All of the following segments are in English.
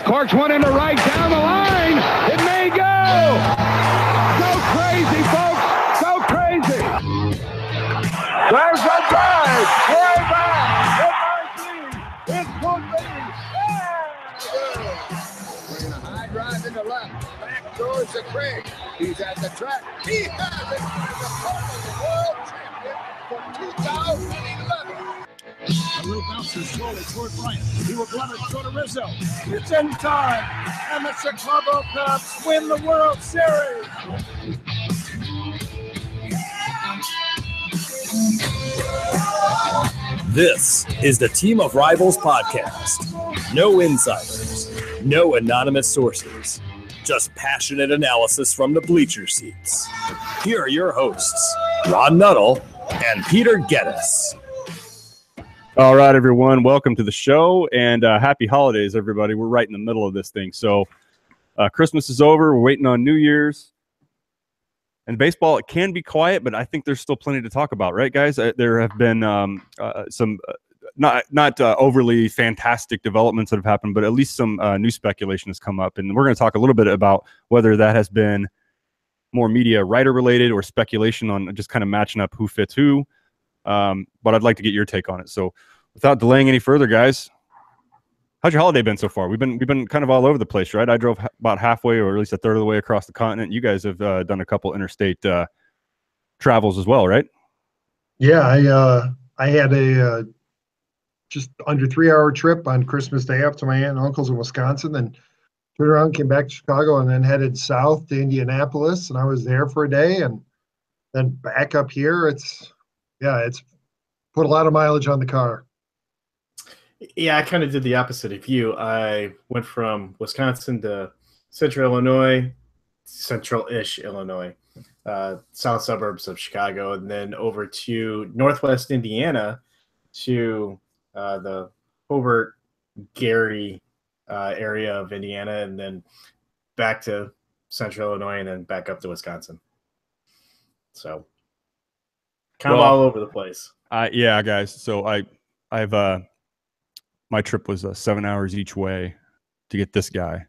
Corks one into right down the line. It may go. Go crazy, folks. Go crazy. There's a drive. Way back. It's good lead. Bringing a high drive into left. Back goes to Craig. He's at the track. He has it as the world champion for 2011. A little bouncer slowly toward Bryant. He will glove it, throw to Rizzo. It's in time, and the Chicago Cubs win the World Series. This is the Team of Rivals podcast. No insiders, no anonymous sources, just passionate analysis from the bleacher seats. Here are your hosts, Ron Nuttall and Peter Geddes. All right, everyone. Welcome to the show, and happy holidays, everybody. We're right in the middle of this thing. So Christmas is over. We're waiting on New Year's. And baseball, it can be quiet, but I think there's still plenty to talk about, right, guys? There have been some not overly fantastic developments that have happened, but at least some new speculation has come up. And we're going to talk a little bit about whether that has been more media writer-related or speculation on just kind of matching up who fits who. But I'd like to get your take on it. So without delaying any further, guys, how's your holiday been so far? We've been kind of all over the place, right? I drove about halfway or at least a third of the way across the continent. You guys have done a couple interstate travels as well, right? Yeah, I had a just under 3-hour trip on Christmas Day up to my aunt and uncle's in Wisconsin, then turned around, came back to Chicago, and then headed south to Indianapolis, and I was there for a day, and then back up here. It's put a lot of mileage on the car. Yeah, I kind of did the opposite of you. I went from Wisconsin to central Illinois, central-ish Illinois, south suburbs of Chicago, and then over to northwest Indiana to the Hobart, Gary area of Indiana, and then back to central Illinois, and then back up to Wisconsin. So kind of all over the place. Yeah, guys. So I've my trip was 7 hours each way to get this guy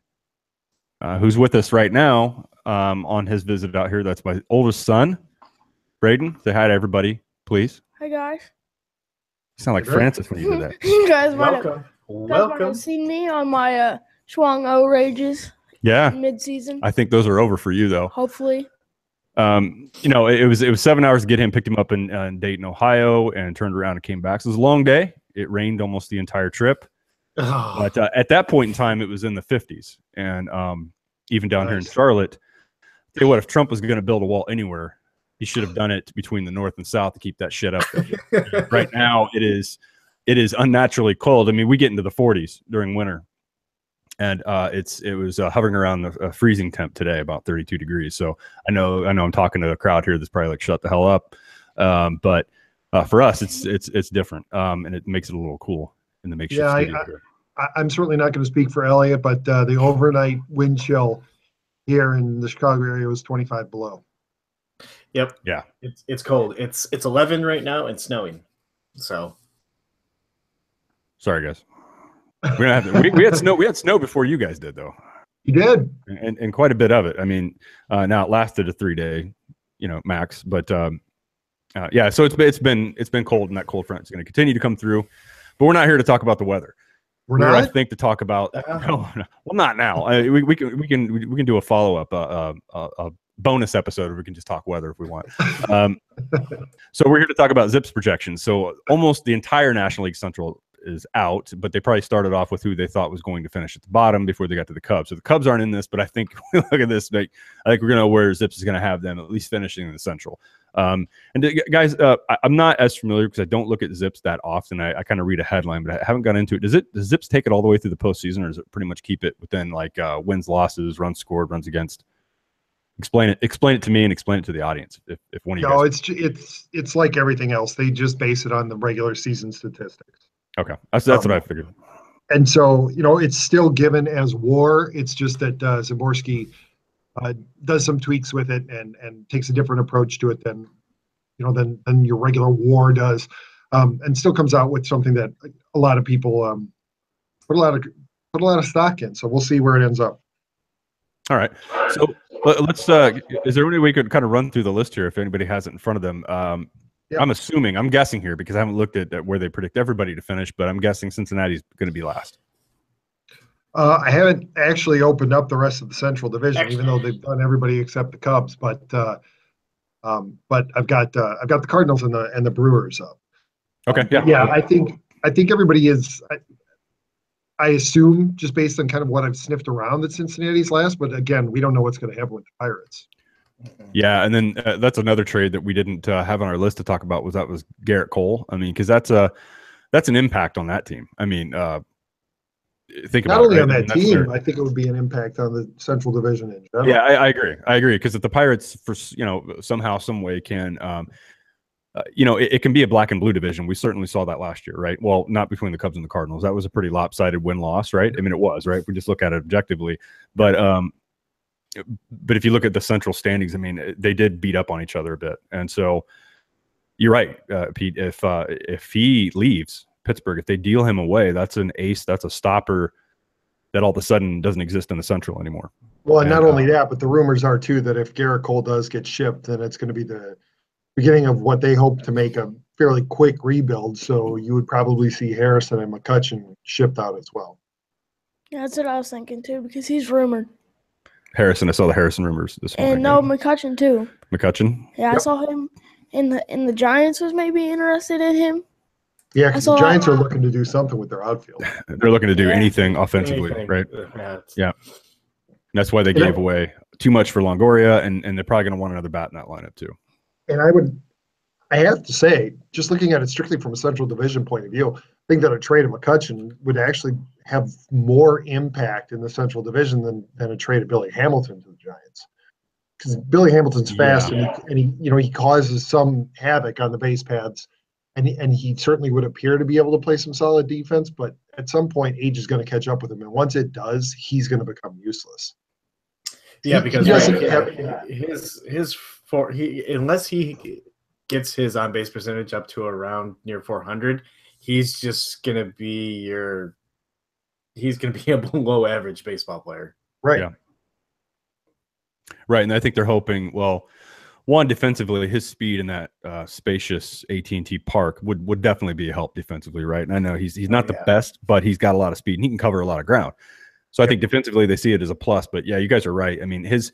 who's with us right now on his visit out here. That's my oldest son, Braden. Say hi to everybody, please. Hi, guys. You sound like Francis when you did that. You guys might Welcome. have seen me on my Schwang O rages. Yeah. Mid-season. I think those are over for you, though. Hopefully. It was 7 hours to get him, picked him up in Dayton, Ohio, and turned around and came back. So it was a long day. It rained almost the entire trip. Oh. But at that point in time, it was in the 50s. And even down here in Charlotte, tell you what, if Trump was going to build a wall anywhere, he should have done it between the north and south to keep that shit up there. Right now, it is unnaturally cold. I mean, we get into the 40s during winter. And it was hovering around the freezing temp today, about 32 degrees. So I know I'm talking to a crowd here that's probably like, shut the hell up. But for us, it's different, and it makes it a little cool in the makeshift studio here. I'm certainly not going to speak for Elliot, but the overnight wind chill here in the Chicago area was 25 below. Yep. Yeah. It's cold. It's 11 right now and snowing. So. Sorry, guys. We had snow. We had snow before you guys did, though. You did, and quite a bit of it. I mean, now it lasted a 3-day, max. But yeah, so it's been cold, and that cold front is going to continue to come through. But we're not here to talk about the weather. We're not. I think to talk about. No, well, not now. We can do a follow up, a bonus episode, or we can just talk weather if we want. So we're here to talk about ZiPS projections. So almost the entire National League Central is out, but they probably started off with who they thought was going to finish at the bottom before they got to the Cubs. So the Cubs aren't in this, but I think look at this. I think we're going to know where ZiPS is going to have them at least finishing in the Central. And guys, I'm not as familiar because I don't look at ZiPS that often. I kind of read a headline, but I haven't got into it. Does ZiPS take it all the way through the postseason, or does it pretty much keep it within like wins, losses, runs scored, runs against? Explain it to me and explain it to the audience. If one of you guys. It's like everything else. They just base it on the regular season statistics. Okay, that's what I figured. And so, it's still given as WAR. It's just that Zaborski does some tweaks with it and takes a different approach to it than your regular WAR does, and still comes out with something that a lot of people put a lot of put a lot of stock in. So we'll see where it ends up. All right. So let's. Is there any way we could kind of run through the list here if anybody has it in front of them? I'm guessing here because I haven't looked at where they predict everybody to finish, but I'm guessing Cincinnati's going to be last. I haven't actually opened up the rest of the Central Division, even though they've done everybody except the Cubs. But I've got the Cardinals and the Brewers up. Okay. Yeah. Yeah. I think everybody is. I assume just based on kind of what I've sniffed around that Cincinnati's last, but again, we don't know what's going to happen with the Pirates. Yeah, and then that's another trade that we didn't have on our list to talk about was Garrett Cole. I mean, because that's an impact on that team. I mean, think about not only it, on right? that team, I think it would be an impact on the Central Division in general. Yeah, I agree because if the Pirates somehow some way can it can be a black and blue division. We certainly saw that last year, right? Well, not between the Cubs and the Cardinals. That was a pretty lopsided win-loss, right? I mean, it was, right? We just look at it objectively, but if you look at the Central standings, I mean, they did beat up on each other a bit, and so you're right, Pete. If he leaves Pittsburgh, if they deal him away, that's an ace, that's a stopper that all of a sudden doesn't exist in the Central anymore. Well, and not only that, but the rumors are too that if Garrett Cole does get shipped, then it's going to be the beginning of what they hope to make a fairly quick rebuild. So you would probably see Harrison and McCutchen shipped out as well. Yeah, that's what I was thinking too, because he's rumored. Harrison, I saw the Harrison rumors this morning. And no, McCutchen too. McCutchen? Yeah, I saw him in the Giants was maybe interested in him. Yeah, because the Giants are looking to do something with their outfield. They're looking to do anything offensively, right? Yeah. That's why they gave away too much for Longoria, and they're probably going to want another bat in that lineup too. And I have to say, just looking at it strictly from a Central Division point of view, I think that a trade of McCutchen would actually have more impact in the Central Division than a trade of Billy Hamilton to the Giants. Because Billy Hamilton's fast and he causes some havoc on the base paths, and he certainly would appear to be able to play some solid defense, but at some point age is going to catch up with him, and once it does, he's going to become useless. Yeah, because unless he gets his on base percentage up to around near 400, he's just going to be a below average baseball player. Right. Yeah. Right, and I think they're hoping, well, one, defensively, his speed in that spacious AT&T Park would definitely be a help defensively, right? And I know he's not the best, but he's got a lot of speed and he can cover a lot of ground. So I think defensively they see it as a plus. But yeah, you guys are right. I mean, his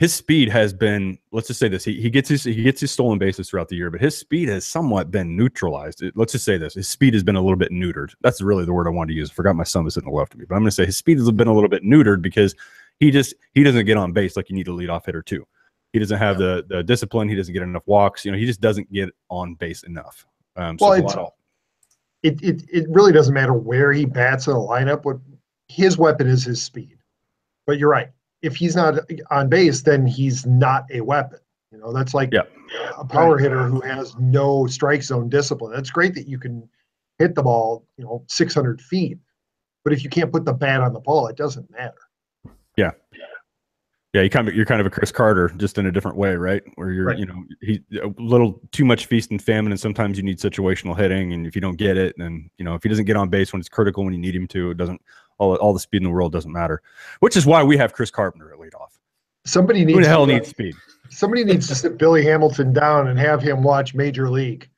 speed has been, let's just say this, he gets his stolen bases throughout the year, but his speed has somewhat been neutralized. Let's just say this, his speed has been a little bit neutered. That's really the word I wanted to use. I forgot my son was sitting to the left of me, but I'm going to say his speed has been a little bit neutered because he doesn't get on base like you need a leadoff hitter too. He doesn't have the discipline. He doesn't get enough walks. He just doesn't get on base enough. It really doesn't matter where he bats in a lineup. What his weapon is his speed. But you're right. If he's not on base, then he's not a weapon. That's like a power hitter who has no strike zone discipline. It's great that you can hit the ball, 600 feet. But if you can't put the bat on the ball, it doesn't matter. Yeah. Yeah, you're kind of a Chris Carter, just in a different way, right? Where you're, he's a little too much feast and famine, and sometimes you need situational hitting, and if you don't get it, then if he doesn't get on base when it's critical, when you need him to, it doesn't. All the speed in the world doesn't matter, which is why we have Chris Carpenter at leadoff. Who the hell needs speed? Somebody needs to sit Billy Hamilton down and have him watch Major League.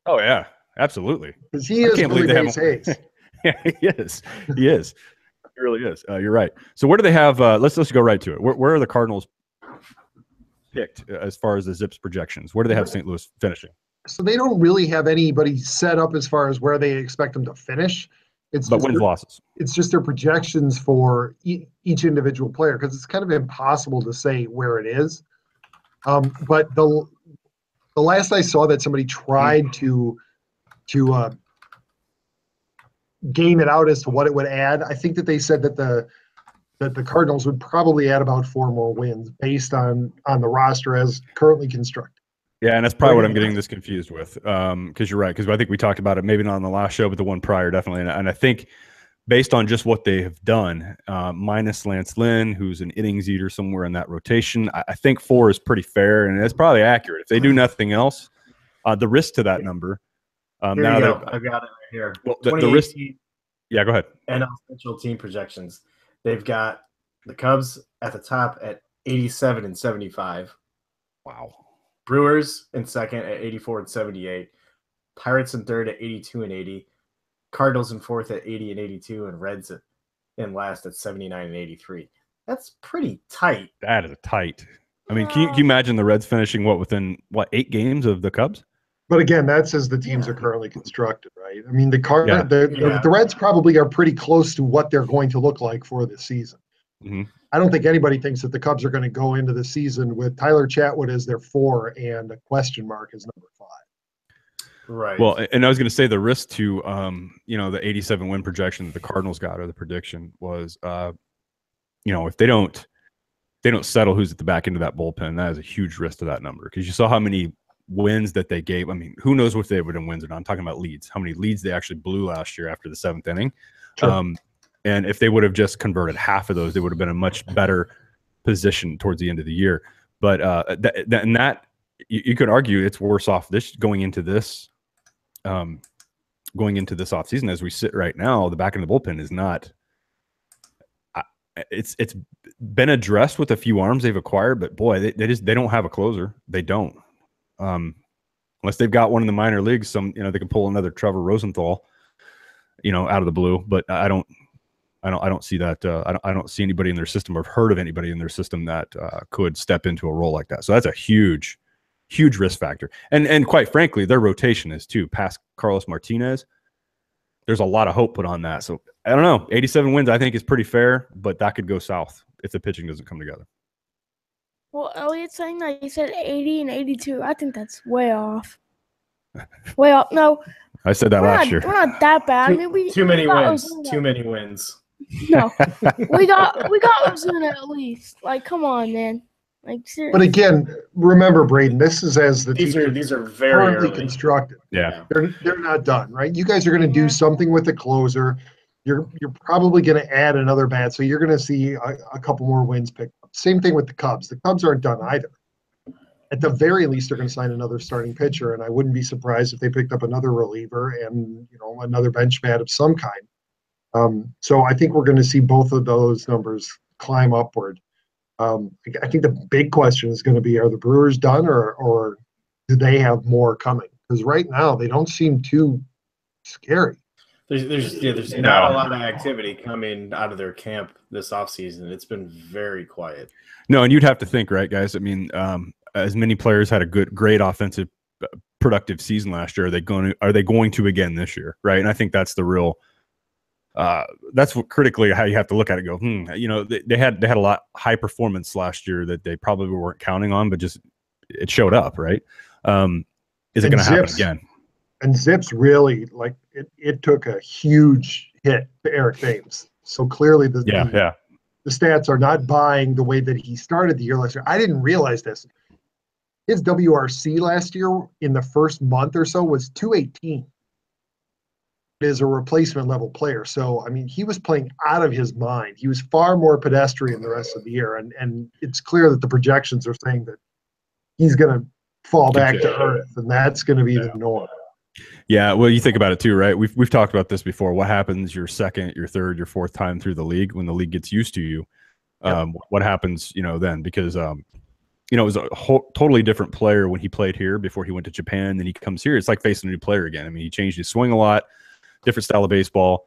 Oh yeah, absolutely. Because he is Billy Mays Hayes. Yeah, he is. He is. It really is. You're right. So where do they have? Let's go right to it. Where are the Cardinals picked as far as the Zips projections? Where do they have St. Louis finishing? So they don't really have anybody set up as far as where they expect them to finish. But wins, losses. It's just their projections for each individual player, because it's kind of impossible to say where it is. But the last I saw that somebody tried to game it out as to what it would add, I think that they said that the Cardinals would probably add about 4 more wins based on the roster as currently constructed. Yeah, and that's probably what I'm getting this confused with, because you're right, because I think we talked about it, maybe not on the last show, but the one prior, definitely. And I think based on just what they have done, minus Lance Lynn, who's an innings eater somewhere in that rotation, I think 4 is pretty fair, and it's probably accurate. If they do nothing else, the risk to that number. Here you go. I've got it right here. Well, the risk. Yeah, go ahead. NL Central team projections. They've got the Cubs at the top at 87 and 75. Wow. Brewers in second at 84 and 78. Pirates in third at 82 and 80. Cardinals in fourth at 80 and 82. And Reds in last at 79 and 83. That's pretty tight. That is tight. I mean, can you imagine the Reds finishing within 8 games of the Cubs? But again, that's as the teams are currently constructed, right? I mean, the Reds probably are pretty close to what they're going to look like for this season. Mm-hmm. I don't think anybody thinks that the Cubs are going to go into the season with Tyler Chatwood as their 4 and a question mark as number 5. Right. Well, and I was going to say the risk to the 87 win projection that the Cardinals got, or the prediction was, if they don't settle who's at the back end of that bullpen, that is a huge risk to that number, because you saw how many wins that they gave. I mean, who knows if they would have wins or not. I'm talking about leads, how many leads they actually blew last year after the 7th inning. Sure. And if they would have just converted half of those, they would have been in a much better position towards the end of the year. But you could argue it's worse off going into this offseason as we sit right now. The back end of the bullpen is not. It's been addressed with a few arms they've acquired, but boy, they don't have a closer. They don't. Unless they've got one in the minor leagues, they can pull another Trevor Rosenthal, out of the blue. But I don't see that. I don't see anybody in their system, or have heard of anybody in their system that could step into a role like that. So that's a huge risk factor. And quite frankly, their rotation is too. Past Carlos Martinez, there's a lot of hope put on that. So I don't know. 87 wins, I think, is pretty fair, but that could go south if the pitching doesn't come together. Well, Elliot's saying that he said 80 and 82. I think that's way off. Way off. No. I said that last year. We're not that bad. I mean, too many wins. Too many wins. No. we got Ozuna at least. Like, come on, man. Like, seriously. But again, remember, Braden, this is as the these team are very currently early. constructed. Yeah. They're not done, right? You guys are going to do something with the closer. You're probably going to add another bat, so you're going to see a couple more wins picked up. Same thing with the Cubs. The Cubs aren't done either. At the very least, they're going to sign another starting pitcher, and I wouldn't be surprised if they picked up another reliever and another bench bat of some kind. So I think we're going to see both of those numbers climb upward. I think the big question is going to be: are the Brewers done, or do they have more coming? Because right now they don't seem too scary. There's not a lot of activity coming out of their camp this offseason. It's been very quiet. No, and you'd have to think, right, guys? I mean, as many players had a great offensive, productive season last year, are they going to again this year, right? And I think that's the real. That's what critically how you have to look at it. Go, they had a lot high performance last year that they probably weren't counting on, but just it showed up, right? Is it going to happen again? And Zips really, it took a huge hit to Eric Thames. So clearly the stats are not buying the way that he started the year last year. I didn't realize this. His WRC last year in the first month or so was 218. Is a replacement level player. So, I mean, he was playing out of his mind. He was far more pedestrian the rest of the year. And it's clear that the projections are saying that he's going to fall back to earth, and that's going to be the norm. Yeah, well, you think about it too, right? We've talked about this before. What happens your second, your third, your fourth time through the league when the league gets used to you? What happens, then? Because it was a totally different player when he played here before he went to Japan. Then he comes here. It's like facing a new player again. I mean, he changed his swing a lot, different style of baseball.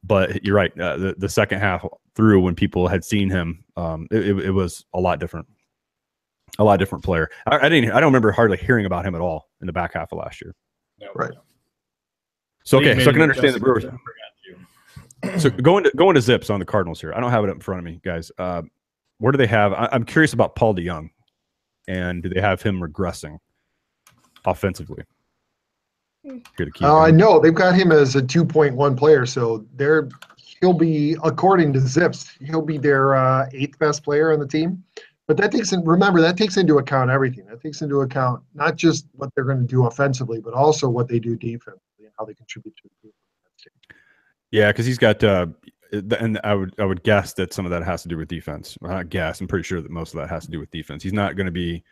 But you're right. The second half through, when people had seen him, it was a lot different. A lot different player. I don't remember hardly hearing about him at all in the back half of last year. No, right. So okay, so I can understand the Brewers. So going to Zips on the Cardinals here. I don't have it up in front of me, guys. Where do they have? I'm curious about Paul DeJong, and do they have him regressing offensively? I know they've got him as a 2.1 player, so he'll be, according to Zips, he'll be their 8th best player on the team. But that takes into account everything. That takes into account not just what they're going to do offensively, but also what they do defensively and how they contribute to the team. Yeah, because he's got, and I would guess that some of that has to do with defense. Well, not guess. I'm pretty sure that most of that has to do with defense. He's not going to be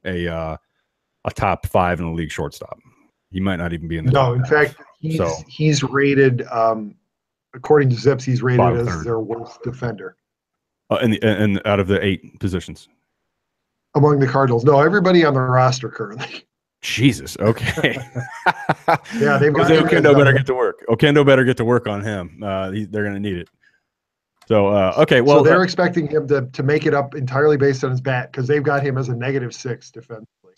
a top 5 in the league shortstop. He might not even be in the No, in fact, he's rated. I according to Zips, he's rated Bottom as third. their worst defender And out of the 8 positions. among the Cardinals. No, everybody on the roster currently. Jesus. Okay. Yeah, they've got Jose him Oquendo as, better get to work. Oquendo better get to work on him. They're going to need it. So, okay. Well, so they're expecting him to make it up entirely based on his bat because they've got him as a -6 defensively.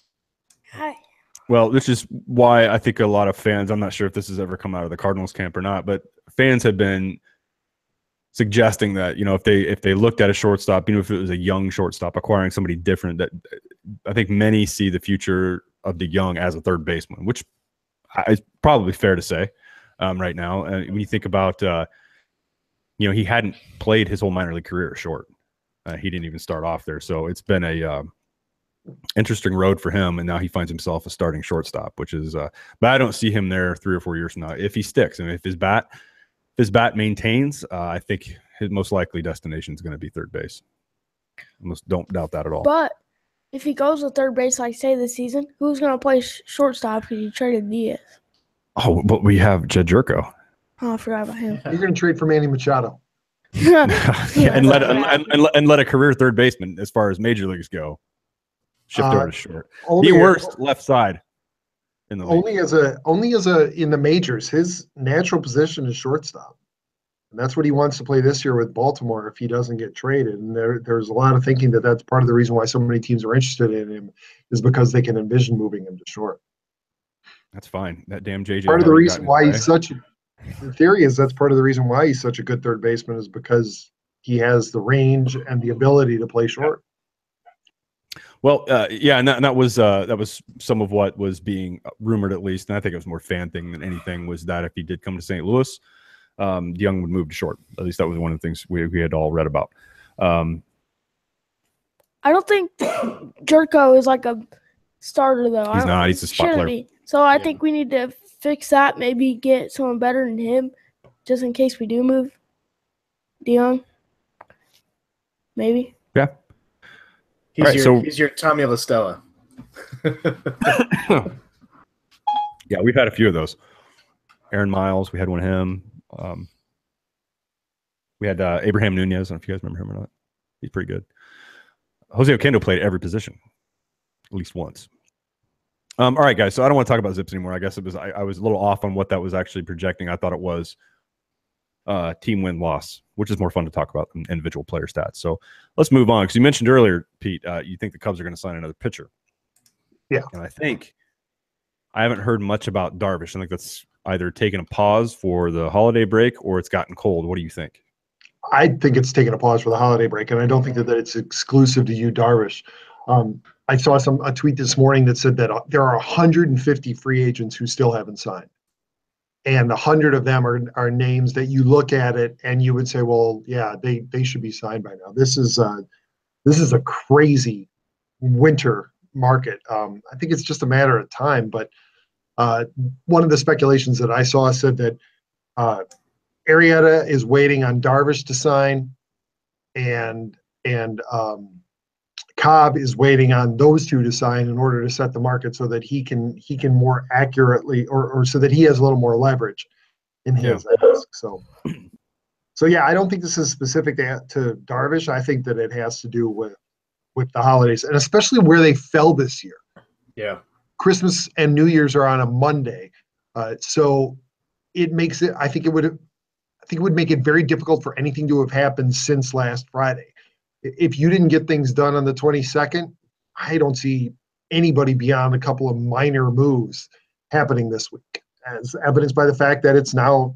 Hi. well, this is why I think a lot of fans, I'm not sure if this has ever come out of the Cardinals camp or not, but fans have been suggesting that, if they looked at a shortstop, if it was a young shortstop, acquiring somebody different, that I think many see the future of DeYoung as a third baseman, which is probably fair to say right now. When you think about, he hadn't played his whole minor league career short. He didn't even start off there. So it's been a interesting road for him. And now he finds himself a starting shortstop, which is, but I don't see him there 3 or 4 years from now. If he sticks, and if his bat maintains, I think his most likely destination is going to be third base. Almost don't doubt that at all. But if he goes to third base, like say this season, who's going to play shortstop because you traded Diaz? Oh, but we have Jed Jerko. Oh, I forgot about him. You're going to trade for Manny Machado. and let a career third baseman, as far as major leagues go, shift over to short. The worst left side in the league. Only as a in the majors, his natural position is shortstop, and that's what he wants to play this year with Baltimore if he doesn't get traded. And there's a lot of thinking that that's part of the reason why so many teams are interested in him, is because they can envision moving him to short. That's fine. That damn JJ. Part of the reason why he's such. The theory is that's part of the reason why he's such a good third baseman, is because he has the range and the ability to play short. Well, yeah, and that was some of what was being rumored, at least, and I think it was more fan thing than anything, was that if he did come to St. Louis, DeYoung would move to short. At least that was one of the things we had all read about. I don't think Jerko is like a starter, though. He's not. He's a spot player. Be. So I think we need to fix that, maybe get someone better than him, just in case we do move DeYoung. Maybe. Yeah. He's your Tommy LaStella. Yeah, we've had a few of those. Aaron Miles, we had one of him. We had Abraham Nunez. I don't know if you guys remember him or not. He's pretty good. Jose Oquendo played every position, at least once. All right, guys. So I don't want to talk about Zips anymore. I guess I was a little off on what that was actually projecting. I thought it was team win-loss, which is more fun to talk about than individual player stats. So let's move on, because you mentioned earlier, Pete, you think the Cubs are going to sign another pitcher. Yeah. And I haven't heard much about Darvish. I think that's either taken a pause for the holiday break or it's gotten cold. What do you think? I think it's taken a pause for the holiday break, and I don't think that it's exclusive to you, Darvish. I saw a tweet this morning that said that there are 150 free agents who still haven't signed. And 100 of them are names that you look at it and you would say, well, yeah, they should be signed by now. This is a crazy winter market. I think it's just a matter of time. But one of the speculations that I saw said that Arrieta is waiting on Darvish to sign, and Cobb is waiting on those two to sign in order to set the market so that he can more accurately, or so that he has a little more leverage in his ask. So yeah, I don't think this is specific to Darvish. I think that it has to do with the holidays, and especially where they fell this year. Yeah, Christmas and New Year's are on a Monday, so it makes it. I think it would make it very difficult for anything to have happened since last Friday. If you didn't get things done on the 22nd, I don't see anybody beyond a couple of minor moves happening this week, as evidenced by the fact that it's now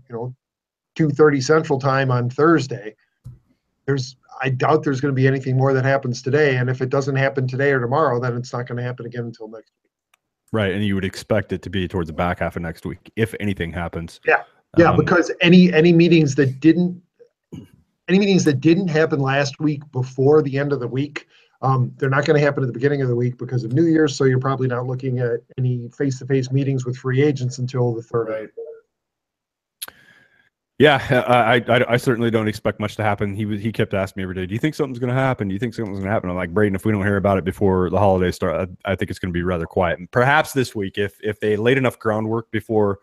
2:30 Central Time on Thursday. I doubt there's going to be anything more that happens today, and if it doesn't happen today or tomorrow, then it's not going to happen again until next week. Right, and you would expect it to be towards the back half of next week if anything happens. Yeah, because any meetings that didn't happen last week before the end of the week, they're not going to happen at the beginning of the week because of New Year's. So you're probably not looking at any face-to-face meetings with free agents until the 3rd. right. Yeah, I certainly don't expect much to happen. He kept asking me every day, do you think something's going to happen? Do you think something's going to happen? I'm like, Braden, if we don't hear about it before the holidays start, I think it's going to be rather quiet. And perhaps this week, if they laid enough groundwork before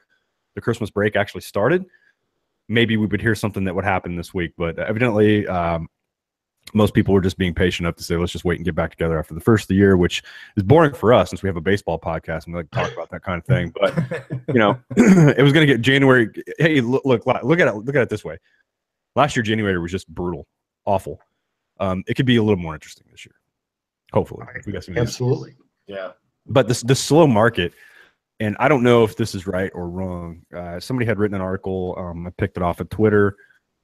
the Christmas break actually started, maybe we would hear something that would happen this week. But evidently, most people were just being patient enough to say, let's just wait and get back together after the first of the year, which is boring for us since we have a baseball podcast and we like to talk about that kind of thing. But, it was going to get January. Hey, look at it this way. Last year, January was just brutal, awful. It could be a little more interesting this year. Hopefully. If we got some Absolutely. Yeah. But the slow market, and I don't know if this is right or wrong. Somebody had written an article. I picked it off of Twitter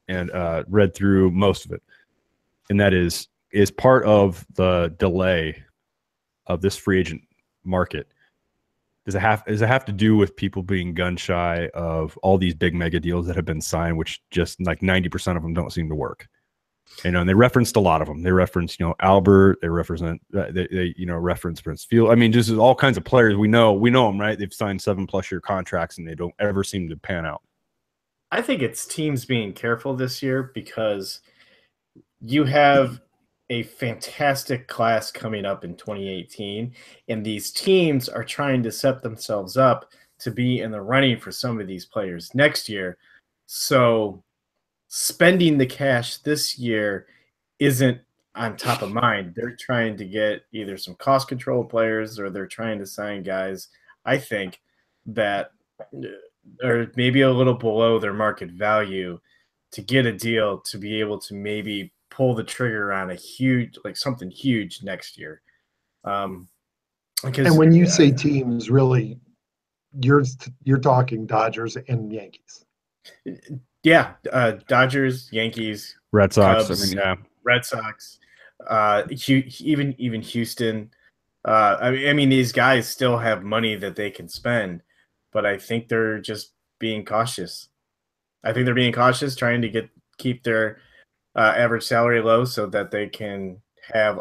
and read through most of it. And that is part of the delay of this free agent market. Does it have to do with people being gun shy of all these big mega deals that have been signed, which just like 90% of them don't seem to work? And they referenced a lot of them. They referenced, Albert. They represent, reference Prince Field. I mean, just all kinds of players we know them, right? They've signed 7+ year contracts and they don't ever seem to pan out. I think it's teams being careful this year because you have a fantastic class coming up in 2018, and these teams are trying to set themselves up to be in the running for some of these players next year. So spending the cash this year isn't on top of mind. They're trying to get either some cost control players or they're trying to sign guys, I think, that are maybe a little below their market value to get a deal to be able to maybe pull the trigger on a huge, like something huge next year. And when you say teams, really, you're talking Dodgers and Yankees. Yeah, Dodgers, Yankees, Red Sox. Cubs, Red Sox, even Houston. I mean, these guys still have money that they can spend, but I think they're just being cautious. I think they're being cautious, trying to keep their average salary low so that they can have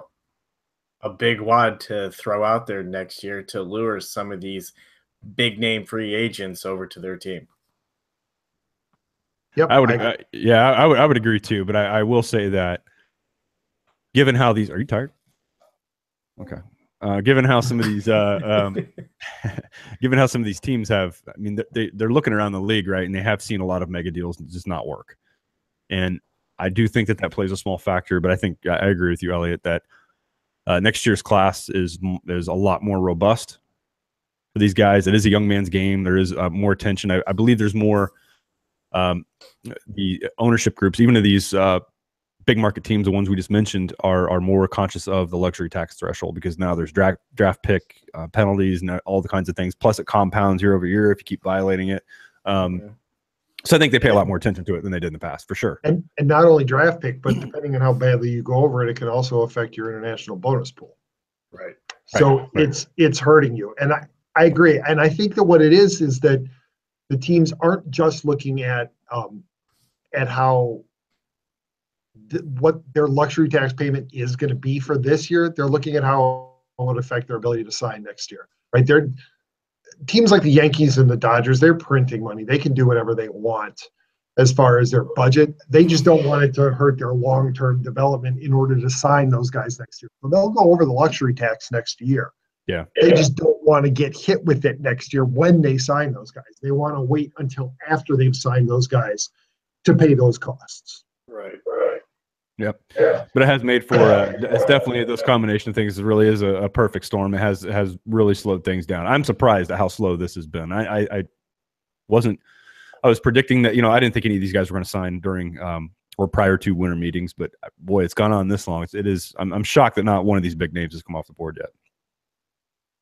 a big wad to throw out there next year to lure some of these big name free agents over to their team. Yep, I would agree too. But I will say that given how these, are you tired? Okay. Given how some of these, given how some of these teams have, I mean, they're looking around the league, right, and they have seen a lot of mega deals just not work. And I do think that plays a small factor, but I think I agree with you, Elliot, that next year's class is a lot more robust for these guys. It is a young man's game. There is more attention. I believe there's more the ownership groups, even of these big market teams, the ones we just mentioned, are more conscious of the luxury tax threshold because now there's draft pick penalties and all the kinds of things. Plus, it compounds year over year if you keep violating it. So I think they pay a lot more attention to it than they did in the past, for sure. And not only draft pick, but depending on how badly you go over it, it can also affect your international bonus pool. Right. So it's hurting you. And I agree. And I think that what it is that the teams aren't just looking at how what their luxury tax payment is going to be for this year. They're looking at how it will affect their ability to sign next year. Right? They're teams like the Yankees and the Dodgers, they're printing money. They can do whatever they want as far as their budget. They just don't want it to hurt their long-term development in order to sign those guys next year. So they'll go over the luxury tax next year. Yeah. They just don't want to get hit with it next year when they sign those guys. They want to wait until after they've signed those guys to pay those costs. Right. Yep. Yeah. But it has made for it's definitely those combination of things. It really is a perfect storm. It has really slowed things down. I'm surprised at how slow this has been. I was predicting that, I didn't think any of these guys were going to sign during or prior to winter meetings, but boy, it's gone on this long. I'm shocked that not one of these big names has come off the board yet.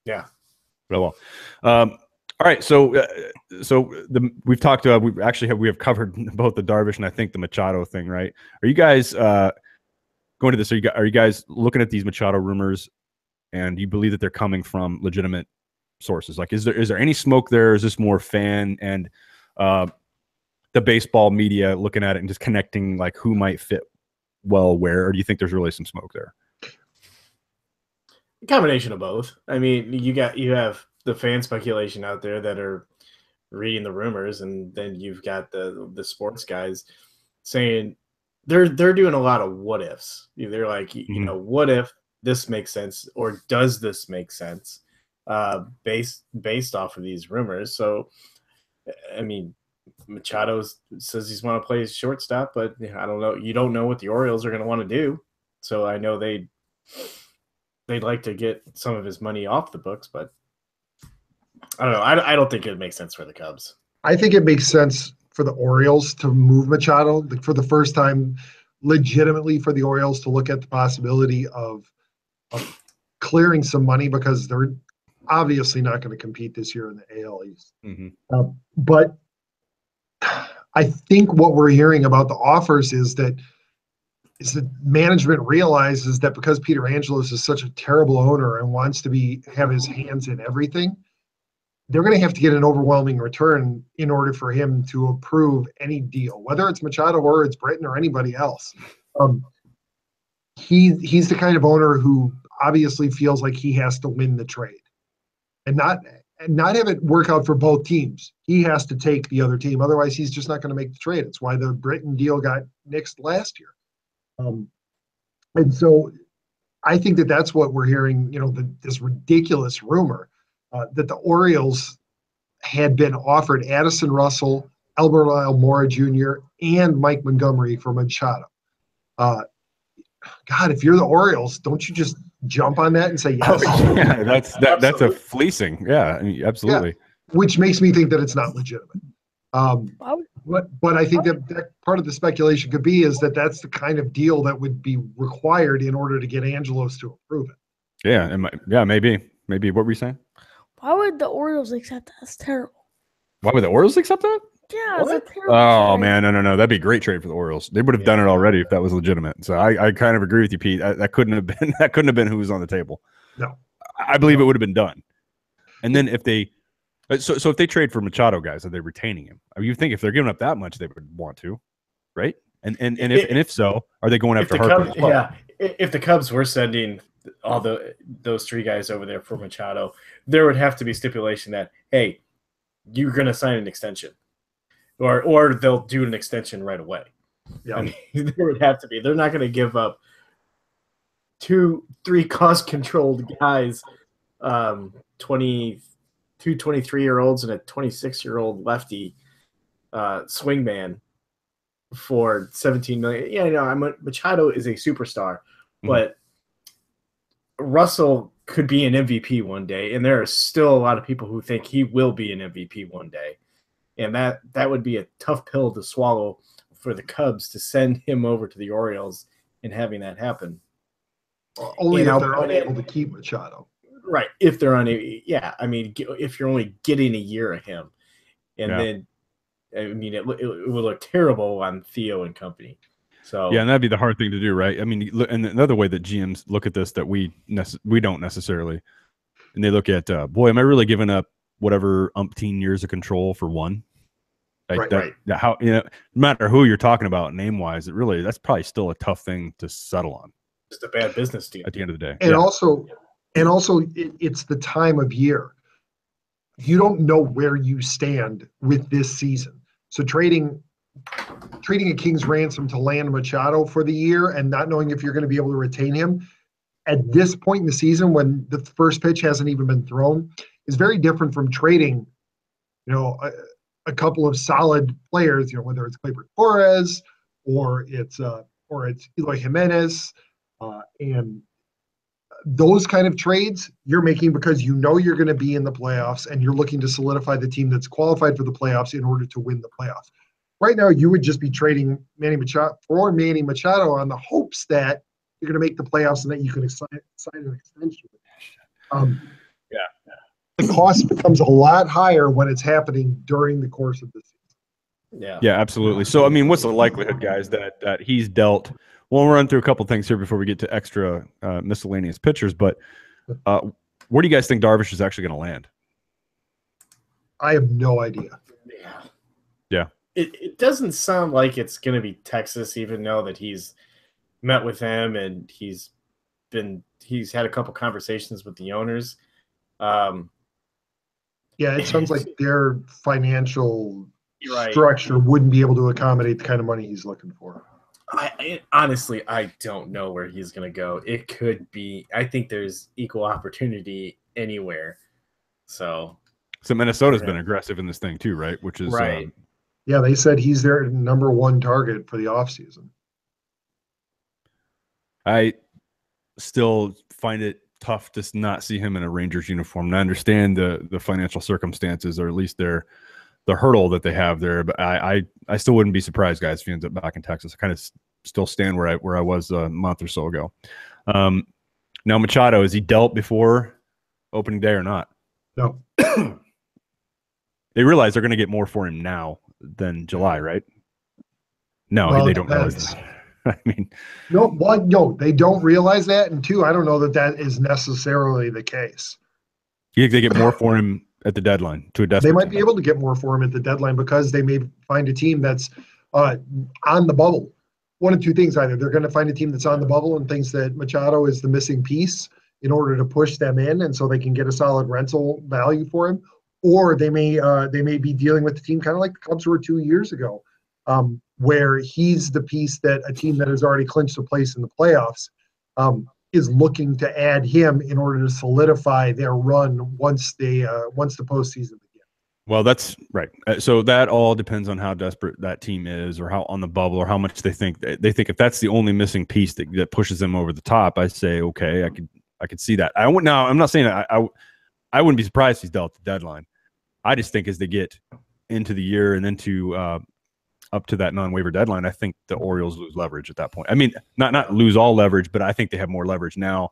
Yeah. Well, all right. So we've talked about, we have covered both the Darvish and I think the Machado thing, right? Are you guys going to this? Are you guys looking at these Machado rumors and you believe that they're coming from legitimate sources? Like, is there any smoke there? Is this more fan and the baseball media looking at it and just connecting like who might fit well where, or do you think there's really some smoke there? A combination of both. I mean, you have the fan speculation out there that are reading the rumors, and then you've got the sports guys saying they're doing a lot of what ifs. They're like, what if this makes sense, or does this make sense, based off of these rumors? So, I mean, Machado says he's want to play shortstop, but I don't know. You don't know what the Orioles are going to want to do. So I know they'd like to get some of his money off the books, but I don't know. I don't think it makes sense for the Cubs. I think it makes sense for the Orioles to move Machado for the first time, legitimately for the Orioles to look at the possibility of clearing some money, because they're obviously not going to compete this year in the AL East. Mm-hmm. But I think what we're hearing about the offers is that management realizes that because Peter Angelos is such a terrible owner and wants to have his hands in everything, they're going to have to get an overwhelming return in order for him to approve any deal, whether it's Machado or it's Britton or anybody else. He's the kind of owner who obviously feels like he has to win the trade and not have it work out for both teams. He has to take the other team. Otherwise, he's just not going to make the trade. It's why the Britton deal got nixed last year. And so I think that's what we're hearing, this ridiculous rumor that the Orioles had been offered Addison Russell, Albert Almora Jr., and Mike Montgomery for Machado. God, if you're the Orioles, don't you just jump on that and say yes? Oh, yeah, that's a fleecing. Yeah, I mean, absolutely. Yeah, which makes me think that it's not legitimate. But I think that part of the speculation could be is that's the kind of deal that would be required in order to get Angelos to approve it. Yeah, maybe. What were you saying? Why would the Orioles accept that? That's terrible. Why would the Orioles accept that? Yeah, it's a terrible Oh trade. man, no. That'd be a great trade for the Orioles. They would have done it already if that was legitimate. So I kind of agree with you, Pete. That couldn't have been who was on the table. No, I believe it would have been done. And then if they if they trade for Machado, guys, are they retaining him? I mean, you think if they're giving up that much, they would want to, right? And if so, are they going after Harper as well? Yeah, if the Cubs were sending all those three guys over there for Machado, there would have to be stipulation that, hey, you're going to sign an extension, or they'll do an extension right away. Yeah, I mean, there would have to be. They're not going to give up 2-3 cost-controlled guys, 23-year-olds and a 26-year-old lefty swingman for $17 million. Yeah, Machado is a superstar, but Russell could be an MVP one day, and there are still a lot of people who think he will be an MVP one day, and that would be a tough pill to swallow for the Cubs to send him over to the Orioles and having that happen. Only if they're unable to keep Machado. Right, if they're unable. Yeah, I mean, if you're only getting a year of him, and then, I mean, it would look terrible on Theo and company. So yeah, and that'd be the hard thing to do, right? I mean, and another way that GMs look at this that we don't necessarily, and they look at, boy, am I really giving up whatever umpteen years of control for one? Like right. How, no matter who you're talking about name wise, that's probably still a tough thing to settle on. Just a bad business deal at the end of the day. And also it's the time of year. You don't know where you stand with this season. So trading a king's ransom to land Machado for the year and not knowing if you're going to be able to retain him at this point in the season when the first pitch hasn't even been thrown is very different from trading, a couple of solid players, whether it's Gleyber Torres or it's Eloy Jimenez, and those kind of trades you're making because you're going to be in the playoffs and you're looking to solidify the team that's qualified for the playoffs in order to win the playoffs. Right now, you would just be trading Manny Machado on the hopes that you're going to make the playoffs and that you can sign an extension. The cost becomes a lot higher when it's happening during the course of the season. Yeah, absolutely. So, I mean, what's the likelihood, guys, that he's dealt? We'll run through a couple things here before we get to extra miscellaneous pitchers. But where do you guys think Darvish is actually going to land? I have no idea. Yeah. It doesn't sound like it's going to be Texas, even though that he's met with him and he's had a couple conversations with the owners. Yeah, it sounds like their financial structure wouldn't be able to accommodate the kind of money he's looking for. Honestly, I don't know where he's going to go. It could be. I think there's equal opportunity anywhere. So Minnesota's been aggressive in this thing too, right? Which is right. Yeah, they said he's their number one target for the offseason. I still find it tough to not see him in a Rangers uniform. And I understand the financial circumstances, or at least the hurdle that they have there. But I still wouldn't be surprised, guys, if he ends up back in Texas. I kind of still stand where I was a month or so ago. Now, Machado, is he dealt before opening day or not? No. They realize they're going to get more for him now than July, right? No, Well, they don't realize that. I mean, no, they don't realize that. And two, I don't know that is necessarily the case. you think they get more for him at the deadline to a desperate They might team? be able to get more for him at the deadline because they may find a team that's on the bubble. One of two things: either they're going to find a team that's on the bubble and thinks that Machado is the missing piece in order to push them in, and so they can get a solid rental value for him, or they may be dealing with the team kind of like the Cubs were 2 years ago, where he's the piece that a team that has already clinched a place in the playoffs is looking to add him in order to solidify their run once the postseason begins. Well, that's right. So that all depends on how desperate that team is, or how on the bubble, or how much they think if that's the only missing piece that pushes them over the top. I say, okay, I could see that. I'm not saying I wouldn't be surprised if he's dealt at the deadline. I just think as they get into the year and into up to that non-waiver deadline, I think the Orioles lose leverage at that point. I mean, not lose all leverage, but I think they have more leverage now,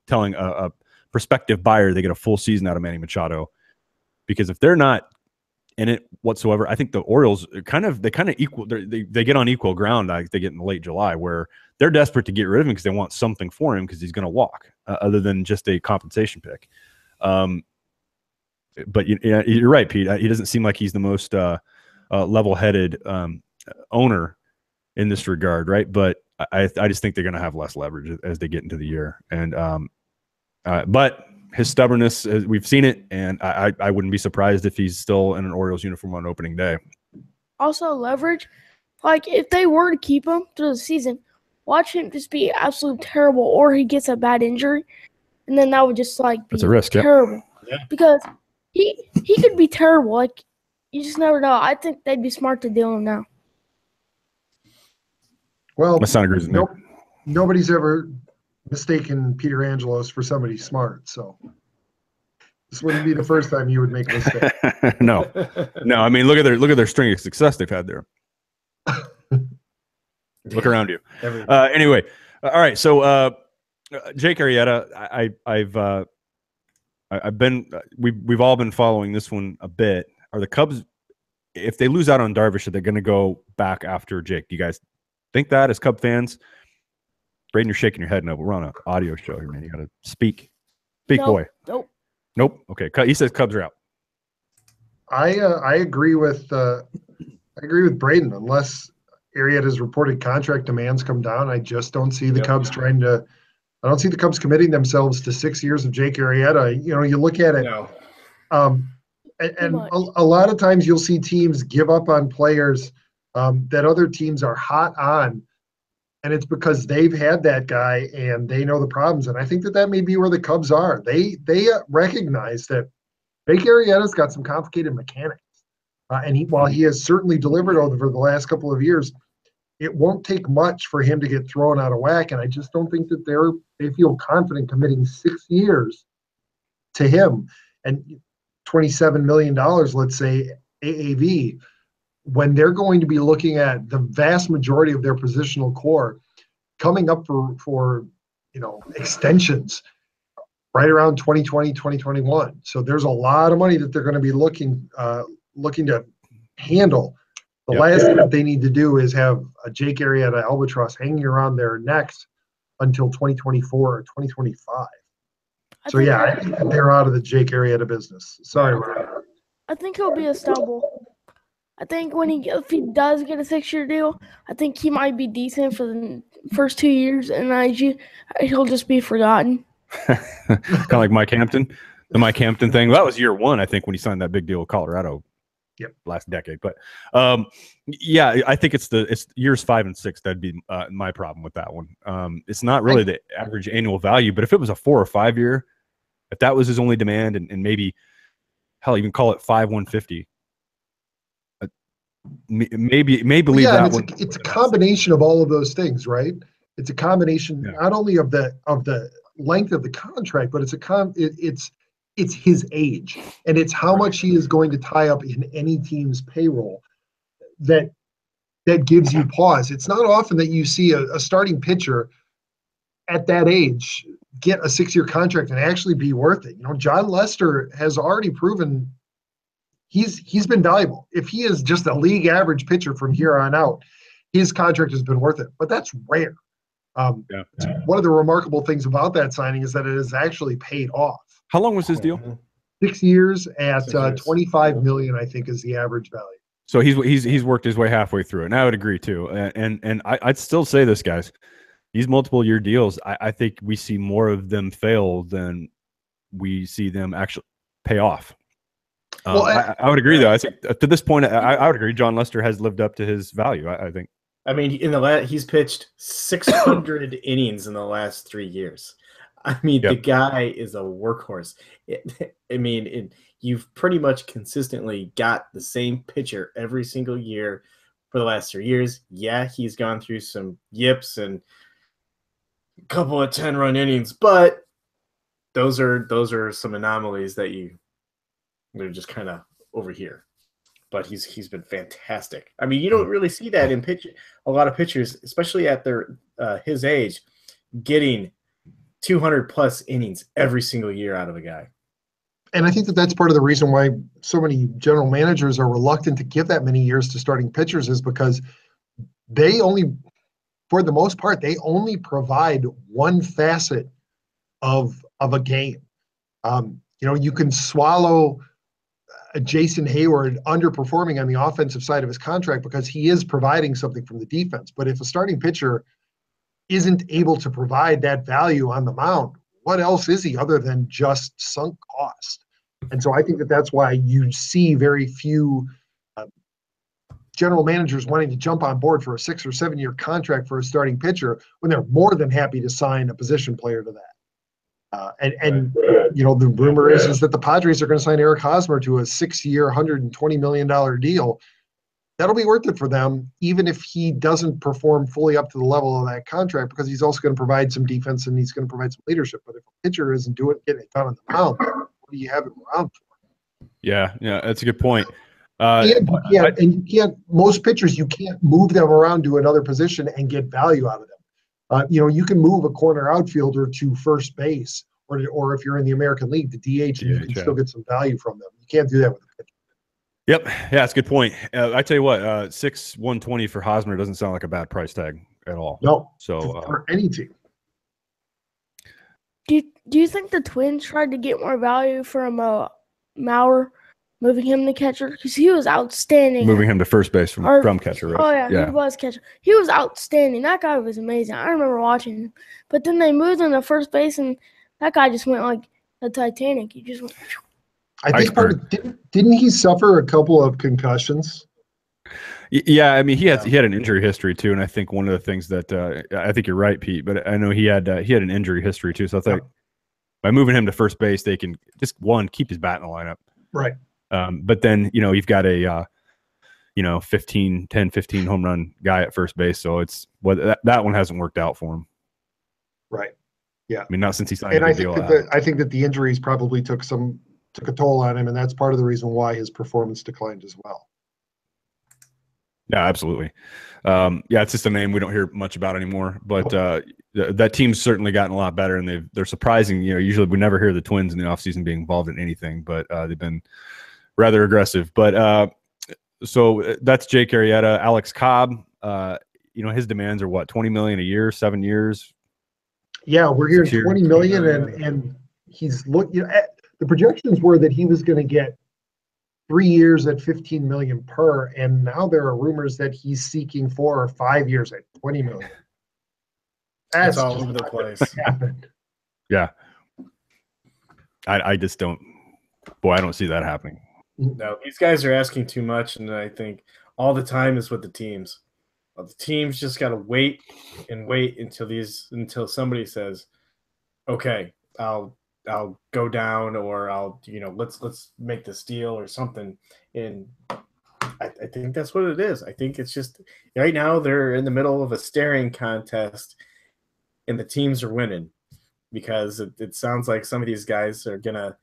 telling a prospective buyer they get a full season out of Manny Machado. Because if they're not in it whatsoever, I think the Orioles kind of equal. They get on equal ground. Like they get in late July, where they're desperate to get rid of him because they want something for him because he's going to walk, other than just a compensation pick. But you're right, Pete. He doesn't seem like he's the most level-headed owner in this regard, right? But I just think they're going to have less leverage as they get into the year, and but his stubbornness, we've seen it, and I wouldn't be surprised if he's still in an Orioles uniform on opening day. Also, leverage. Like, if they were to keep him through the season, watch him just be absolutely terrible, or he gets a bad injury, and then that would just, like, be That's a risk, terrible. Yeah. Because he could be terrible. Like, you just never know. I think they'd be smart to deal him now. Well, My son agrees with me. nobody's ever mistaken Peter Angelos for somebody smart, so this wouldn't be the first time you would make a mistake. No. I mean, look at their string of success they've had there. Look around you. Anyway, all right. So Jake Arrieta, we've all been following this one a bit. Are the Cubs, if they lose out on Darvish, are they going to go back after Jake? Do you guys think that as Cub fans? Braden, you're shaking your head no, but we're on an audio show here, man. You got to speak. Speak, boy. Nope. Okay. He says Cubs are out. I agree with Braden. Unless Arrieta's reported contract demands come down, I just don't see the Cubs trying to. I don't see the Cubs committing themselves to 6 years of Jake Arrieta. You look at it. No. And a lot of times you'll see teams give up on players that other teams are hot on, and it's because they've had that guy and they know the problems. And I think that may be where the Cubs are. They recognize that Jake Arrieta's got some complicated mechanics, and while he has certainly delivered over the last couple of years, it won't take much for him to get thrown out of whack. And I just don't think that they feel confident committing 6 years to him and $27 million, let's say, AAV, when they're going to be looking at the vast majority of their positional core coming up for extensions right around 2020, 2021. So there's a lot of money that they're going to be looking to handle. The last thing that they need to do is have a Jake Arrieta albatross hanging around their necks until 2024 or 2025. So I think they're out of the Jake Arrieta business. Sorry, Ryan. I think he'll be a stumble. I think if he does get a 6-year deal, I think he might be decent for the first 2 years, and he'll just be forgotten. Kind of like Mike Hampton, the Mike Hampton thing. Well, that was year one, I think, when he signed that big deal with Colorado. Last decade. But I think it's years 5 and 6 that'd be my problem with that one. It's not really the average annual value, but if it was a 4 or 5 year, if that was his only demand, and maybe hell, even call it 5 150, may believe Yeah, that and one. it's a combination of all of those things, right? It's a combination Yeah. not only of the length of the contract, but it's his age, and it's how much he is going to tie up in any team's payroll that gives you pause. It's not often that you see a starting pitcher at that age get a 6-year contract and actually be worth it. You know, John Lester has already proven he's been valuable. If he is just a league average pitcher from here on out, his contract has been worth it. But that's rare. Yeah. One of the remarkable things about that signing is that it has actually paid off. How long was his deal? 6 years at 6 years. $25 million, I think, is the average value. So he's worked his way halfway through it, and I would agree too. And I'd still say this, guys. These multiple year deals, I think we see more of them fail than we see them actually pay off. Well, I would agree, though. I think to this point, I would agree. John Lester has lived up to his value. I think. I mean, he's pitched 600 innings in the last 3 years. I mean, Yep. the guy is a workhorse. You've pretty much consistently got the same pitcher every single year for the last 3 years. Yeah, he's gone through some yips and a couple of 10-run innings, but those are some anomalies that they're just kind of over here. But he's been fantastic. I mean, you don't really see that in a lot of pitchers, especially at his age, getting 200 plus innings every single year out of a guy. And I think that that's part of the reason why so many general managers are reluctant to give that many years to starting pitchers, is because they only, for the most part, they only provide one facet of a game. You can swallow Jason Hayward underperforming on the offensive side of his contract because he is providing something from the defense. But if a starting pitcher isn't able to provide that value on the mound, what else is he other than just sunk cost? And so I think that that's why you see very few general managers wanting to jump on board for a 6 or 7 year contract for a starting pitcher when they're more than happy to sign a position player to that. The rumor is that the Padres are going to sign Eric Hosmer to a 6-year, $120 million deal. That'll be worth it for them, even if he doesn't perform fully up to the level of that contract, because he's also going to provide some defense and he's going to provide some leadership. But if a pitcher isn't getting it done on the mound, what do you have him around for? Yeah, that's a good point. Most pitchers, you can't move them around to another position and get value out of them. You can move a corner outfielder to first base, or if you're in the American League, the DH, and you can still get some value from them. You can't do that with a pitcher. Yep. Yeah, that's a good point. I tell you what, 120 for Hosmer doesn't sound like a bad price tag at all. No. So for any team. Do you think the Twins tried to get more value from Mauer, moving him to catcher? Because he was outstanding. Moving him to first base from catcher, right? Oh, yeah, he was catcher. He was outstanding. That guy was amazing. I remember watching him. But then they moved him to first base, and that guy just went like the Titanic. He just went. I think didn't he suffer a couple of concussions? Yeah, I mean he had an injury history too, and I think one of the things that I think you're right, Pete, but I know he had an injury history too. So I think by moving him to first base, they can just keep his bat in the lineup, right? But then you've got a 15 home run guy at first base, so it's that one hasn't worked out for him, right? Yeah, I mean not since he signed. And I think that the injuries probably took a toll on him, and that's part of the reason why his performance declined as well. Yeah, absolutely. It's just a name we don't hear much about anymore. But that team's certainly gotten a lot better, and they're surprising. Usually we never hear the Twins in the offseason being involved in anything, but they've been rather aggressive. But so that's Jake Arrieta. Alex Cobb, his demands are what, $20 million a year, 7 years? Yeah, we're hearing $20 million, and he's the projections were that he was going to get 3 years at $15 million per, and now there are rumors that he's seeking 4 or 5 years at $20 million. That's all over the place. Yeah, I just don't. Boy, I don't see that happening. No, these guys are asking too much, and I think all the time is with the teams. The teams just got to wait until somebody says, "Okay, I'll go down," or let's make this deal or something. And I think that's what it is. I think it's just right now they're in the middle of a staring contest, and the teams are winning because it sounds like some of these guys they're gonna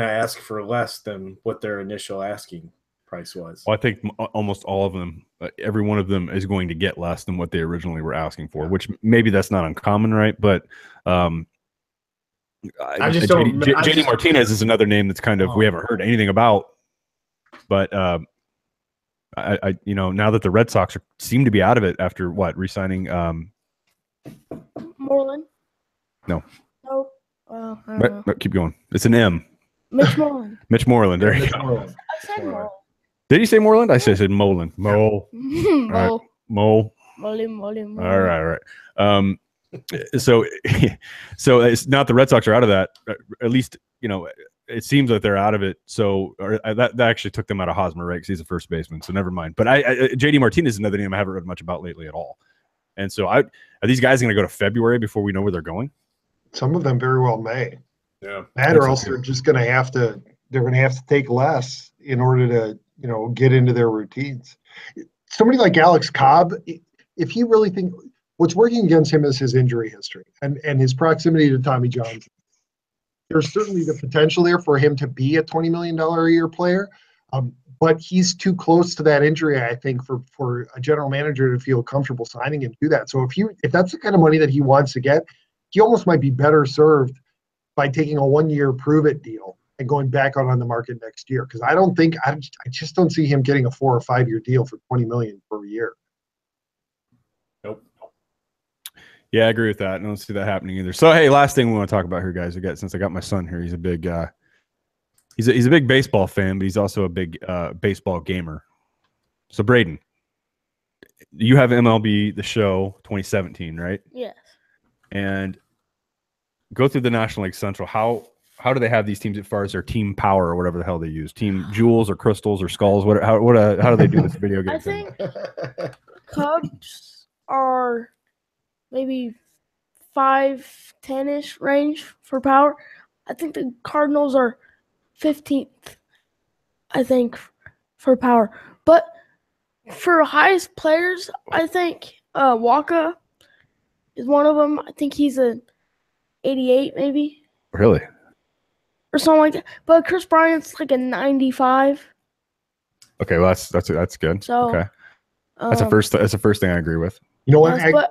ask for less than what their initial asking price was. Well, I think almost all of them, every one of them is going to get less than what they originally were asking for, which maybe that's not uncommon, right? But I just don't. JD Martinez is another name that's kind of we haven't heard anything about, but I now that the Red Sox seem to be out of it after re-signing Moreland? No. Nope. Well, I don't know. But keep going. It's an M. Mitch Moreland. Mitch Moreland. There you go. Moreland. I said Moreland. Did you say Moreland? I said Moreland. Mo. Mo. Mo. Moreland. All right. So it's not the Red Sox are out of that. At least it seems like they're out of it. So that actually took them out of Hosmer, right? Because he's a first baseman. So never mind. But JD Martinez is another name I haven't read much about lately at all. And so are these guys going to go to February before we know where they're going? Some of them very well may. Yeah. That or else they're just going to have to. They're going to have to take less in order to get into their routines. Somebody like Alex Cobb, if you really think what's working against him is his injury history and his proximity to Tommy John. There's certainly the potential there for him to be a $20 million a year player, but he's too close to that injury, I think, for a general manager to feel comfortable signing him to that. So if that's the kind of money that he wants to get, he almost might be better served by taking a 1-year prove-it deal and going back out on the market next year. Because I just don't see him getting a 4 or 5 year deal for $20 million per year. Nope. Yeah, I agree with that. I don't see that happening either. So, hey, last thing we want to talk about here, guys. Since I got my son here, he's a big he's a big baseball fan, but he's also a big baseball gamer. So, Braden, you have MLB The Show 2017, right? Yes. And go through the National League Central. How do they have these teams as far as their team power or whatever the hell they use? Team jewels or crystals or skulls? How do they do this video game I thing? think Cubs are maybe 5-10-ish range for power. I think the Cardinals are 15th, I think, for power. But for highest players, I think Waka is one of them. I think he's a 88 maybe. Really? Or something like that. But Chris Bryant's like a 95. Okay, well that's good. So okay. That's the first thing I agree with. You know what? yes, but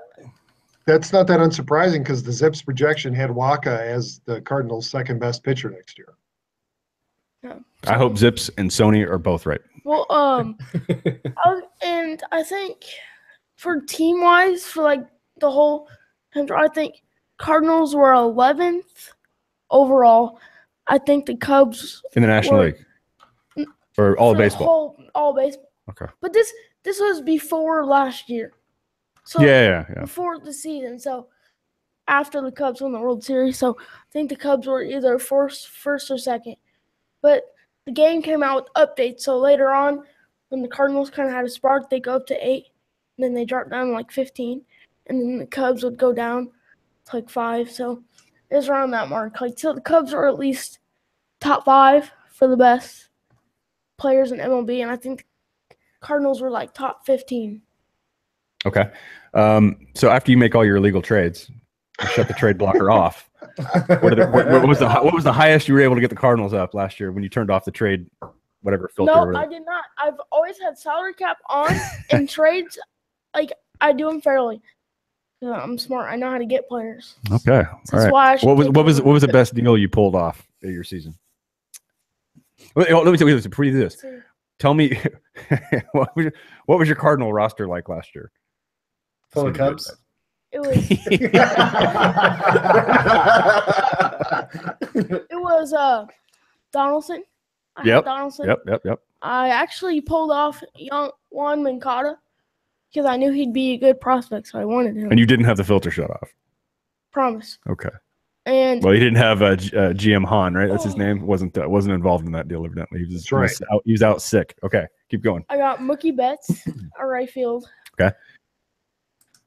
That's not that unsurprising because the Zips projection had Waka as the Cardinals' second best pitcher next year. yeah. I hope Zips and Sony are both right. Well, and I think for team wise, for like the whole country, I think Cardinals were 11th overall. I think the Cubs In the National League. For all of for the baseball. all baseball. Okay. But this was before last year. So Yeah. before the season. So after the Cubs won the World Series. So I think the Cubs were either first or second. But the game came out with updates. So later on, when the Cardinals kind of had a spark, they go up to 8. And then they drop down to like 15. And then the Cubs would go down to like 5. So it was around that mark. So the Cubs are at least top 5 for the best players in MLB. And I think the Cardinals were like top 15. Okay. So after you make all your illegal trades, you shut the trade blocker off. What was the highest you were able to get the Cardinals up last year when you turned off the trade, whatever filter? No, I did not. I've always had salary cap on and trades. Like I do them fairly. I'm smart. I know how to get players. Okay. That's All right. why I should What was the best deal you pulled off of your season? Let me tell you this. Before you do this, tell me what was your Cardinal roster like last year? Full of Cubs. It was. It was Donaldson. I had Donaldson. Yep. I actually pulled off Juan Moncada because I knew he'd be a good prospect, so I wanted him. And you didn't have the filter shut off. Promise. Okay. And Well, he didn't have GM Hahn, right? That's his name. Wasn't involved in that deal evidently. He was out sick. Okay, keep going. I got Mookie Betts, a right field. Okay.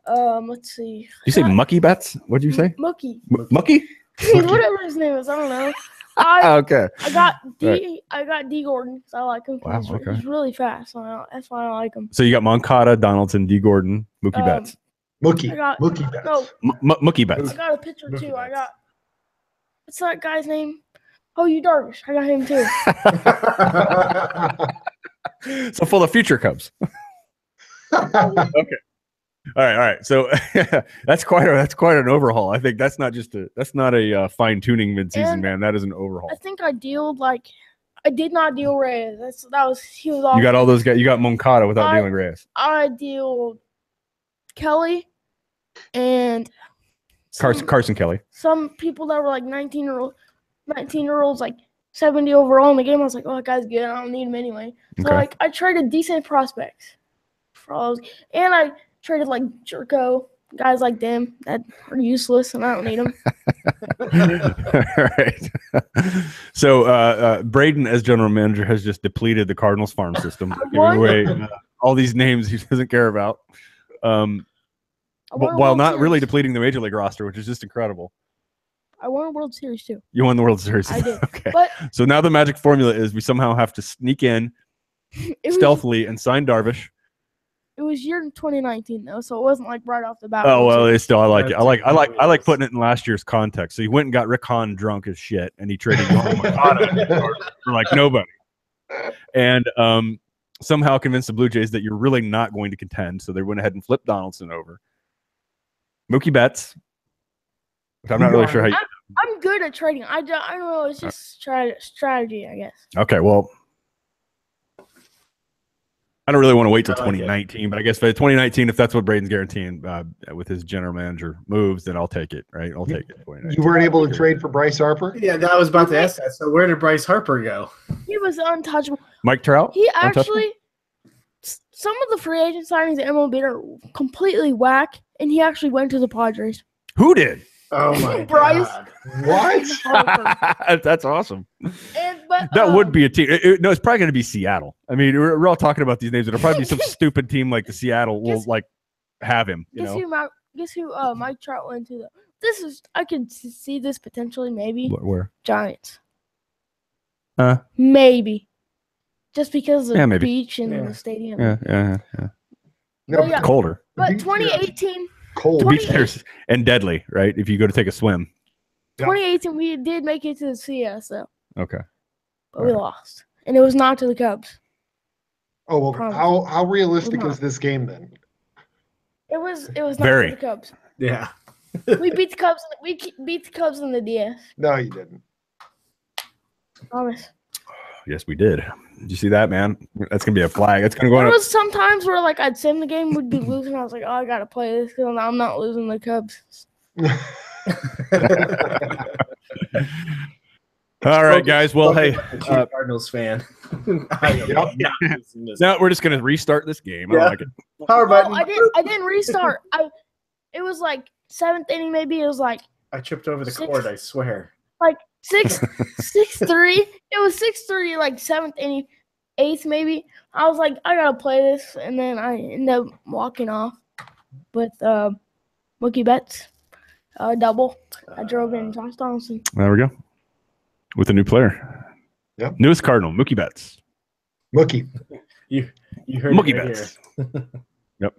Let's see. Did you say Mucky Betts? What did you say? Mookie. Mucky? Whatever his name is, I don't know. I Okay. got D. Right. I got D Gordon. 'Cause I like him. 'Cause Wow, okay. He's really fast. So that's why I like him. So you got Moncada, Donaldson, D. Gordon, Mookie Betts. Mookie. I got- Mookie Betts. No, Mookie Betts. I got a picture Mookie too. I Betts. got. What's that guy's name? Oh, you Darvish. I got him too. So full of future Cubs. Okay. All right. So that's quite an overhaul. I think that's not a fine tuning midseason, And man. That is an overhaul. I think I did not deal Reyes. He was awful. You got all those guys. You got Moncada without I- dealing Reyes. I deal Kelly and Carson Kelly. some people that were like 19-year-olds, like 70 overall in the game. I was like, oh, that guy's good. I don't need him anyway. So Okay. like I traded decent prospects for all those, and I traded like Jerko, guys like them that are useless and I don't need them. All right. So Braden, as general manager, has just depleted the Cardinals farm system, giving won. away all these names he doesn't care about, I won a while World not really Series. depleting the major league roster, which is just incredible. I won a World Series too. You won the World Series. I did. Okay. But So now the magic formula is we somehow have to sneak in it was, stealthily and sign Darvish. it was year 2019 though, so it wasn't like right off the bat. Oh World well, Series. it's still I like it. I like putting it in last year's context. So he went and got Rick Hahn drunk as shit, and he traded Yohan Moncada for like nobody, and somehow convinced the Blue Jays that you're really not going to contend. So they went ahead and flipped Donaldson over. Mookie Betts, which I'm not really sure how. I'm good at trading. I don't know. It's just strategy, I guess. Okay, well, I don't really want to wait till I like it. 2019, but I guess by 2019, if that's what Braden's guaranteeing with his general manager moves, then I'll take it. Right, I'll take it. 2019. You weren't able to trade for Bryce Harper? Yeah, I was about to ask that. So where did Bryce Harper go? He was untouchable. Mike Trout. He Untouchable? actually, some of the free agent signings at MLB are completely whack, and he actually went to the Padres. Who did? Oh my Bryce. God. What? Harper. That's awesome. But That would be a team. No, it's probably going to be Seattle. I mean, we're all talking about these names. It'll probably be some stupid team like the Seattle will Guess- like have him. You know, Guess who Mike Trout went to though? I could see this potentially maybe where? Giants. Huh? Maybe. Just because of Yeah, the maybe. beach and Yeah. the stadium. Yeah. No, yeah. Colder. But Beach, yeah. 2018, cold. Beach there's and deadly, right? If you go to take a swim. Yeah. 2018, we did make it to the CS though, Okay. but we lost, and it was not to the Cubs. Oh well, Promise. how realistic Come on. is this game then? It was not Very. to the Cubs. Yeah. We beat the Cubs. We beat the Cubs in the DS. No, you didn't. Promise. Yes, we did. Did you see that, man? That's gonna be a flag. That's gonna go There on. was some times where like I'd sim the game, would be losing. I was like, oh, I gotta play this because I'm not losing the Cubs. All right, guys. Well, hey, The Chief Cardinals fan. I am Yep. not losing this. now we're just gonna restart this game. I Yeah. like it. Power No, button. I didn't restart. It was like 7th inning, maybe. It was like I tripped over the Six. cord, I swear. 6-3. It was 6-3, like 7th inning, 8th maybe. I was like, I gotta play this, and then I ended up walking off with Mookie Betts double. I drove in Josh Donaldson. There we go. With a new player. Yep. Newest Cardinal, Mookie Betts. Mookie. You heard Mookie it right Betts. Yep.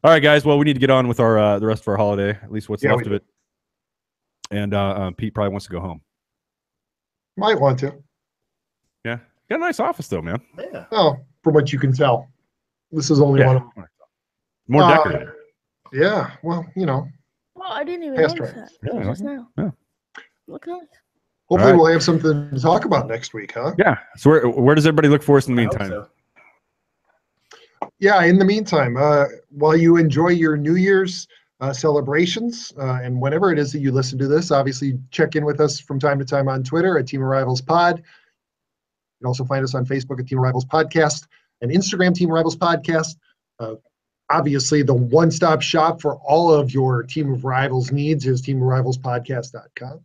All right, guys. Well, we need to get on with our the rest of our holiday, at least what's Yeah, left we of it. And Pete probably wants to go home. Might want to. Yeah. Got a nice office though, man. here. Yeah. Oh, from what you can tell. This is only one of them. More Uh, decorated. Yeah, well, you know. Well, I didn't even Past notice trends. that. Yeah, Just now. yeah. Look nice. Hopefully All right. we'll have something to talk about next week, huh? Yeah. So where does everybody look for us in the I hope meantime? so. Yeah, in the meantime, while you enjoy your New Year's celebrations, and whenever it is that you listen to this, obviously check in with us from time to time on Twitter at Team Arrivals Pod. You can also find us on Facebook at Team Arrivals Podcast and Instagram Team Arrivals Podcast. Obviously, the one-stop shop for all of your Team of Rivals needs is teamofrivalspodcast.com.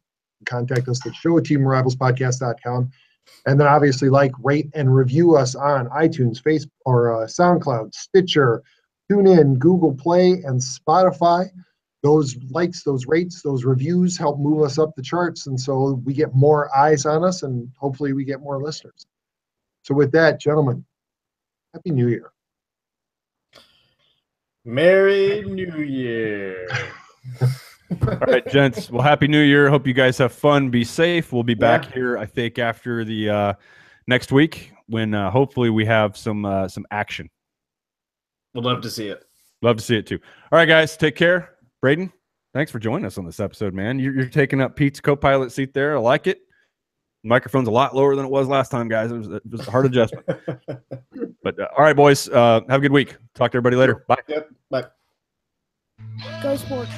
Contact us at show@teamofrivalspodcast.com. And then obviously rate, and review us on iTunes, Facebook, or SoundCloud, Stitcher, TuneIn, Google Play, and Spotify. those likes, those rates, those reviews help move us up the charts. And so we get more eyes on us, and hopefully we get more listeners. So with that, gentlemen, Happy New Year. Merry New Year. All right, gents. Well, Happy New Year. Hope you guys have fun. Be safe. We'll be back here, I think, after the next week when hopefully we have some action. Would love to see it. Love to see it too. All right, guys. Take care. Braden, thanks for joining us on this episode, man. You're taking up Pete's co-pilot seat there. I like it. The microphone's a lot lower than it was last time, guys. It was a hard adjustment. But all right, boys. Have a good week. Talk to everybody later. Bye. Yep. Bye. Go Sports.